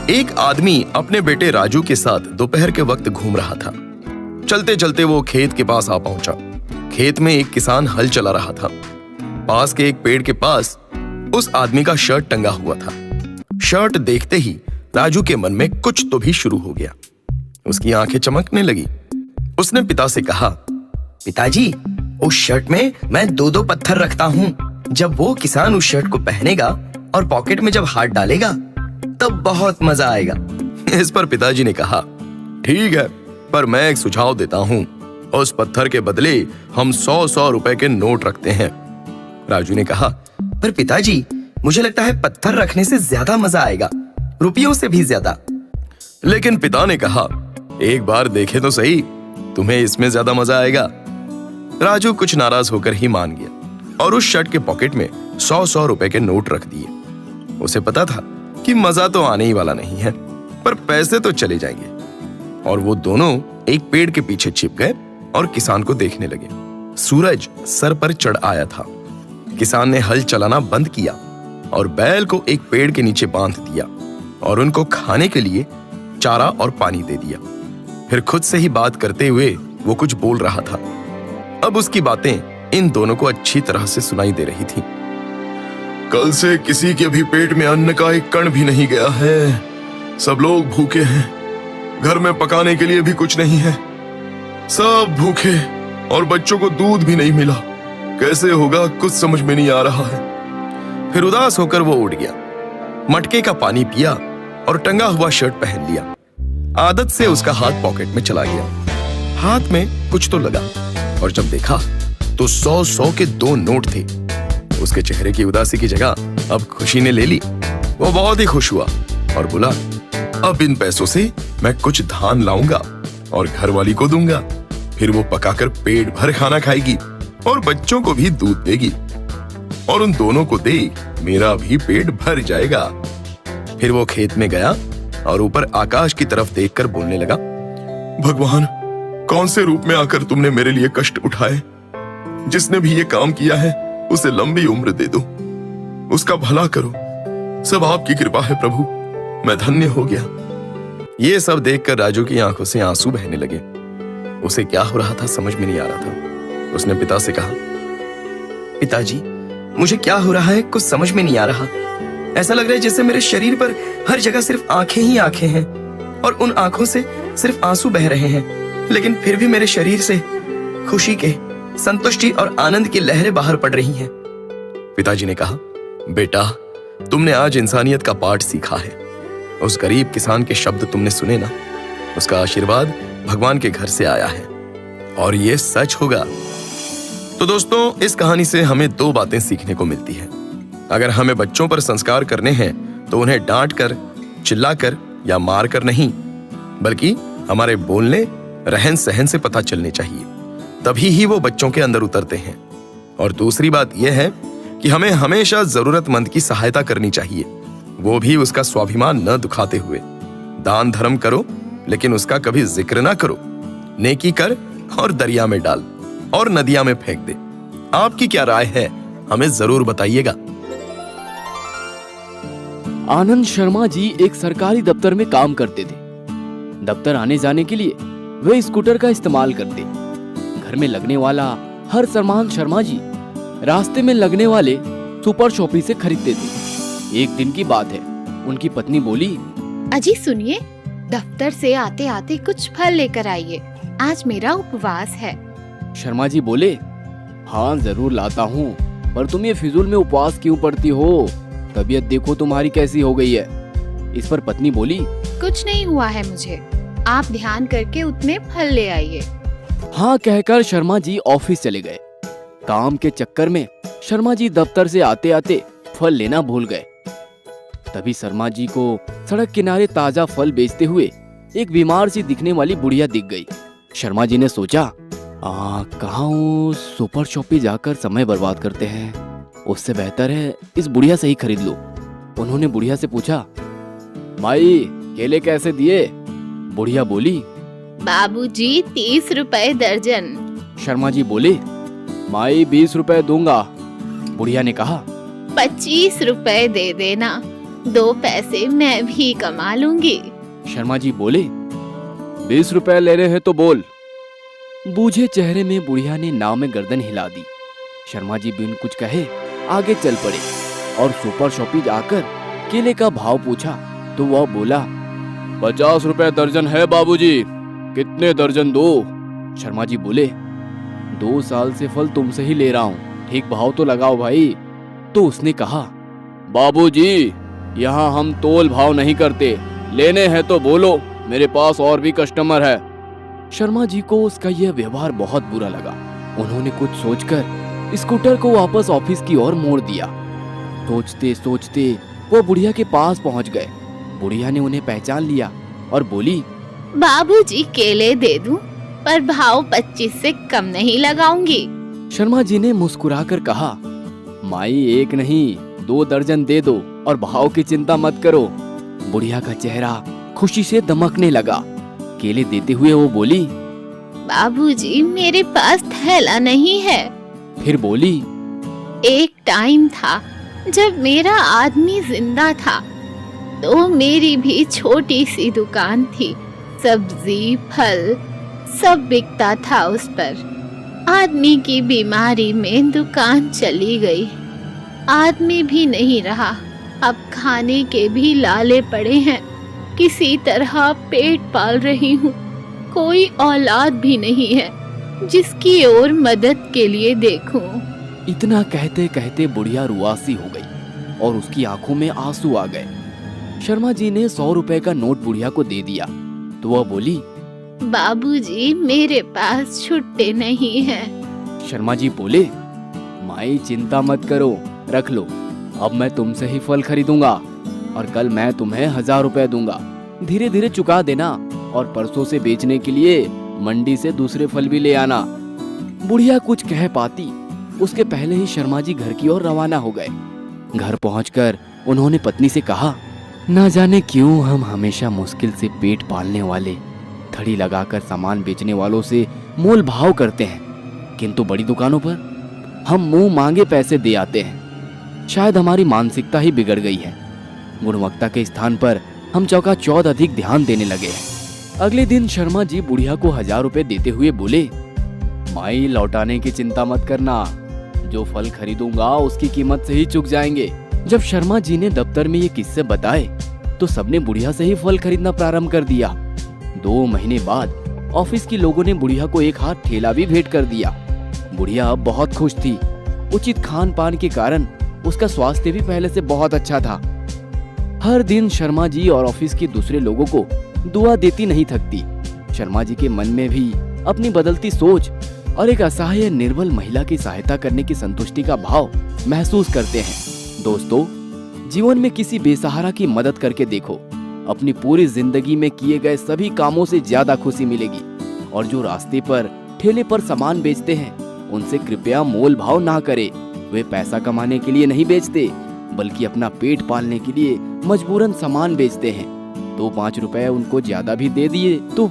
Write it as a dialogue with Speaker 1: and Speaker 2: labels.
Speaker 1: एक आदमी अपने बेटे राजू के साथ दोपहर के वक्त घूम रहा था। चलते चलते वो खेत के पास आ पहुंचा। खेत में एक किसान हल चला रहा था। पास के एक पेड़ के पास उस आदमी का शर्ट टंगा हुआ था। शर्ट देखते ही राजू के मन में कुछ तो भी शुरू हो गया। उसकी आंखें चमकने लगी। उसने पिता से कहा,
Speaker 2: पिताजी, उस शर्ट में मैं 2-2 पत्थर रखता हूँ। जब वो किसान उस शर्ट को पहनेगा और पॉकेट में जब हाथ डालेगा तब बहुत मजा आएगा।
Speaker 1: इस पर पिताजी ने कहा, ठीक है, पर मैं एक सुझाव देता हूँ। उस पत्थर के बदले हम 100-100 रुपए के नोट रखते हैं। राजू ने कहा,
Speaker 2: पर पिताजी, मुझे लगता है पत्थर रखने से ज्यादा मजा आएगा, रुपयों से भी ज्यादा।
Speaker 1: लेकिन पिता ने कहा, एक बार देखे तो सही, तुम्हें इसमें ज्यादा मजा आएगा। राजू कुछ नाराज होकर ही मान गया और उस शर्ट के पॉकेट में 100-100 रुपए के नोट रख दिए। उसे पता था कि मजा तो आने ही वाला नहीं है, पर पैसे तो चले जाएंगे। और वो दोनों एक पेड़ के पीछे छिप गए और किसान को देखने लगे। सूरज सर पर चढ़ आया था। किसान ने हल चलाना बंद किया और बैल को एक पेड़ के नीचे बांध दिया और उनको खाने के लिए चारा और पानी दे दिया। फिर खुद से ही बात करते हुए वो कुछ बोल रहा था। अब उसकी बातें इन दोनों को अच्छी तरह से सुनाई दे रही थी। कल से किसी के भी पेट में अन्न का एक कण भी नहीं गया है। सब लोग भूखे हैं। घर में पकाने के लिए भी कुछ नहीं है। सब भूखे और बच्चों को दूध भी नहीं मिला। कैसे होगा कुछ समझ में नहीं आ रहा है। फिर उदास होकर वो उठ गया, मटके का पानी पिया और टंगा हुआ शर्ट पहन लिया। आदत से उसका हाथ पॉकेट में चला गया। हाथ में कुछ तो लगा और जब देखा तो 100-100 के 2 नोट थे। उसके चेहरे की उदासी की जगह अब खुशी ने ले ली। वो बहुत ही खुश हुआ और बोला, अब इन पैसों से मैं कुछ धान लाऊंगा और घरवाली को दूंगा। फिर वो पकाकर पेट भर खाना खाएगी और बच्चों को भी दूध देगी और उन दोनों को देख मेरा भी पेट भर जाएगा। फिर वो खेत में गया और ऊपर आकाश की तरफ देखकर बोलने लगा, भगवान, कौन से रूप में आकर तुमने मेरे लिए कष्ट उठाए। जिसने भी ये काम किया है उसे लंबी उम्र दे दो, उसका भला करो। सब आपकी कृपा है प्रभु, मैं धन्य हो गया। ये सब देखकर राजू की आंखों से आंसू बहने लगे। उसे क्या हो रहा था समझ में नहीं आ रहा था। उसने पिता से कहा,
Speaker 2: पिताजी, मुझे क्या हो रहा है कुछ समझ में नहीं आ रहा। ऐसा लग रहा है जैसे मेरे शरीर पर हर जगह सिर्फ आंखें ही आंखें हैं और उन आंखों से सिर्फ आंसू बह रहे हैं, लेकिन फिर भी मेरे शरीर से खुशी के, संतुष्टि और आनंद की लहरें बाहर पड़ रही हैं।
Speaker 1: पिताजी ने कहा, बेटा, तुमने आज इंसानियत का पाठ सीखा है। उस गरीब किसान के शब्द तुमने सुने ना, उसका आशीर्वाद भगवान के घर से आया है और ये सच होगा। तो दोस्तों, इस कहानी से हमें 2 बातें सीखने को मिलती है। अगर हमें बच्चों पर संस्कार करने हैं तो उन्हें डांट कर, चिल्लाकर या मार कर नहीं, बल्कि हमारे बोलने, रहन सहन से पता चलने चाहिए। तभी ही वो बच्चों के अंदर उतरते हैं। और दूसरी बात यह है कि हमें हमेशा जरूरतमंद की सहायता करनी चाहिए, वो भी उसका स्वाभिमान न दुखाते हुए। दान धर्म करो, लेकिन उसका कभी जिक्र ना करो। नेकी कर और दरिया में डाल और नदियां में फेंक दे। आपकी क्या राय है, हमें जरूर बताइएगा।
Speaker 3: आनंद शर्मा जी एक सरकारी दफ्तर में काम करते थे। दफ्तर आने जाने के लिए वे स्कूटर का इस्तेमाल करते। घर में लगने वाला हर सामान शर्मा जी रास्ते में लगने वाले सुपर शॉपी से खरीदते थे। एक दिन की बात है, उनकी पत्नी बोली,
Speaker 4: अजी सुनिए, दफ्तर से आते आते कुछ फल लेकर आइए, आज मेरा उपवास है।
Speaker 3: शर्मा जी बोले, हाँ जरूर लाता हूँ, पर तुम ये फिजूल में उपवास क्यों पड़ती हो? तबीयत देखो तुम्हारी कैसी हो गई है। इस पर पत्नी बोली,
Speaker 4: कुछ नहीं हुआ है मुझे, आप ध्यान करके उतने फल ले आइए।
Speaker 3: हाँ कहकर शर्मा जी ऑफिस चले गए। काम के चक्कर में शर्मा जी दफ्तर से आते आते फल लेना भूल गए। तभी शर्मा जी को सड़क किनारे ताजा फल बेचते हुए एक बीमार सी दिखने वाली बुढ़िया दिख गई। शर्मा जी ने सोचा, कहाँ सुपर शॉपी जाकर समय बर्बाद करते हैं, उससे बेहतर है इस बुढ़िया से ही खरीद लो। उन्होंने बुढ़िया से पूछा, माई केले कैसे दिए? बुढ़िया बोली,
Speaker 4: बाबूजी 30 रुपए दर्जन।
Speaker 3: शर्मा जी बोले, माई 20 रुपए दूंगा। बुढ़िया ने कहा,
Speaker 4: 25 रुपए दे देना। 2 पैसे मैं भी कमा लूंगी।
Speaker 3: शर्मा जी बोले, 20 रुपए ले रहे हैं तो बोल। बूझे चेहरे में बुढ़िया ने नाव में गर्दन हिला दी। शर्मा जी बिन कुछ कहे आगे चल पड़े और सुपर शॉपिंग आकर केले का भाव पूछा तो वह बोला, 50 रुपए दर्जन है बाबूजी, कितने दर्जन दो? शर्मा जी बोले, 2 साल से फल तुमसे ही ले रहा हूँ, ठीक भाव तो लगाओ भाई। तो उसने कहा, बाबूजी यहाँ हम तोल भाव नहीं करते, लेने हैं तो बोलो, मेरे पास और भी कस्टमर है। शर्मा जी को उसका यह व्यवहार बहुत बुरा लगा। उन्होंने कुछ सोचकर स्कूटर को वापस ऑफिस की ओर मोड़ दिया। सोचते सोचते वो बुढ़िया के पास पहुंच गए। बुढ़िया ने उन्हें पहचान लिया और बोली,
Speaker 4: बाबूजी केले दे दूं, पर भाव 25 से कम नहीं लगाऊंगी।
Speaker 3: शर्मा जी ने मुस्कुराकर कहा, माई 1 नहीं 2 दर्जन दे दो और भाव की चिंता मत करो। बुढ़िया का चेहरा खुशी से दमकने लगा। केले देते हुए वो बोली,
Speaker 4: बाबूजी मेरे पास थैला नहीं है।
Speaker 3: फिर बोली,
Speaker 4: एक टाइम था जब मेरा आदमी जिंदा था तो मेरी भी छोटी सी दुकान थी, सब्जी फल सब बिकता था उस पर। आदमी की बीमारी में दुकान चली गई, आदमी भी नहीं रहा, अब खाने के भी लाले पड़े हैं, किसी तरह पेट पाल रही हूँ। कोई औलाद भी नहीं है जिसकी ओर मदद के लिए देखूं।
Speaker 3: इतना कहते कहते बुढ़िया रुआसी हो गई और उसकी आंखों में आंसू आ गए। शर्मा जी ने 100 रुपए का नोट बुढ़िया को दे दिया तो वह बोली,
Speaker 4: बाबूजी मेरे पास छुट्टे नहीं हैं।
Speaker 3: शर्मा जी बोले, माई चिंता मत करो, रख लो, अब मैं तुमसे ही फल खरीदूंगा और कल मैं तुम्हें 1000 रुपए दूंगा, धीरे धीरे चुका देना और परसों से बेचने के लिए मंडी से दूसरे फल भी ले आना। बुढ़िया कुछ कह पाती उसके पहले ही शर्मा जी घर की ओर रवाना हो गए। घर पहुंचकर उन्होंने पत्नी से कहा, ना जाने क्यों हम हमेशा मुश्किल से पेट पालने वाले थड़ी लगाकर सामान बेचने वालों से मोल भाव करते हैं, किंतु बड़ी दुकानों पर हम मुंह मांगे पैसे दे आते हैं। शायद हमारी मानसिकता ही बिगड़ गई है। गुणवत्ता के स्थान पर हम चौका-चौध अधिक ध्यान देने लगे हैं। अगले दिन शर्मा जी बुढ़िया को 1000 रुपए देते हुए बोले, माई लौटाने की चिंता मत करना, जो फल खरीदूंगा उसकी कीमत से ही चुक जाएंगे। जब शर्मा जी ने दफ्तर में ये किस्से बताए तो सबने बुढ़िया से ही फल खरीदना प्रारंभ कर दिया। 2 महीने बाद ऑफिस के लोगों ने बुढ़िया को एक हाथ ठेला भी भेंट कर दिया। बुढ़िया अब बहुत खुश थी। उचित खान पान के कारण उसका स्वास्थ्य भी पहले से बहुत अच्छा था। हर दिन शर्मा जी और ऑफिस के दूसरे लोगों को दुआ देती नहीं थकती। शर्मा जी के मन में भी अपनी बदलती सोच और एक असहाय निर्बल महिला की सहायता करने की संतुष्टि का भाव महसूस करते हैं। दोस्तों, जीवन में किसी बेसहारा की मदद करके देखो, अपनी पूरी जिंदगी में किए गए सभी कामों से ज्यादा खुशी मिलेगी। और जो रास्ते पर ठेले पर सामान बेचते हैं उनसे कृपया मोल भाव ना करें। वे पैसा कमाने के लिए नहीं बेचते बल्कि अपना पेट पालने के लिए मजबूरन सामान बेचते हैं। तो 5 रुपए उनको ज्यादा भी दे दिए तो